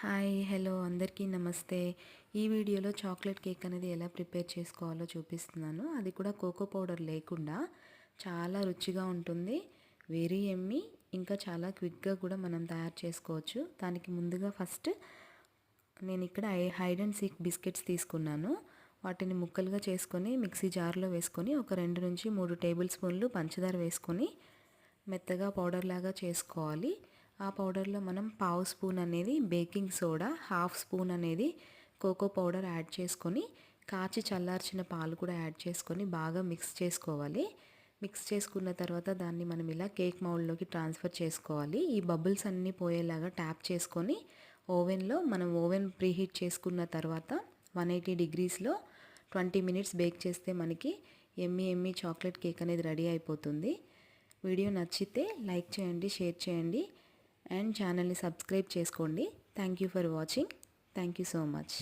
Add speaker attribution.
Speaker 1: Hi hello అందరికీ నమస్తే. ఈ వీడియోలో చాక్లెట్ కేక్ అనేది ఎలా ప్రిపేర్ చేసుకోవాలో చూపిస్తున్నాను. అది కూడా కోకో పౌడర్ లేకుండా చాలా రుచిగా ఉంటుంది. వెరీ యమ్మీ. ఇంకా చాలా క్విక్గా కూడా మనం తయారు చేసుకోవచ్చు. దానికి ముందుగా ఫస్ట్ నేను ఇక్కడ హైడ్ అండ్ సీక్ బిస్కెట్స్ తీసుకున్నాను. వాటిని ముక్కలుగా చేసుకొని మిక్సీ జార్లో వేసుకొని ఒక 2 నుంచి 3 టేబుల్ స్పూన్లు పంచదార వేసుకొని మెత్తగా పౌడర్ లాగా చేసుకోవాలి. ఆ పౌడర్లో మనం పావు స్పూన్ అనేది బేకింగ్ సోడా, హాఫ్ స్పూన్ అనేది కోకో పౌడర్ యాడ్ చేసుకొని కాచి చల్లార్చిన పాలు కూడా యాడ్ చేసుకొని బాగా మిక్స్ చేసుకోవాలి. మిక్స్ చేసుకున్న తర్వాత దాన్ని మనం ఇలా కేక్ మౌల్డ్లోకి ట్రాన్స్ఫర్ చేసుకోవాలి. ఈ బబుల్స్ అన్నీ పోయేలాగా ట్యాప్ చేసుకొని ఓవెన్ ప్రీహీట్ చేసుకున్న తర్వాత 180 డిగ్రీస్లో 20 మినిట్స్ బేక్ చేస్తే మనకి ఎమ్మీ చాక్లెట్ కేక్ అనేది రెడీ అయిపోతుంది. వీడియో నచ్చితే లైక్ చేయండి, షేర్ చేయండి అండ్ ఛానల్ని సబ్స్క్రైబ్ చేసుకోండి. Thank you for watching. Thank you so much.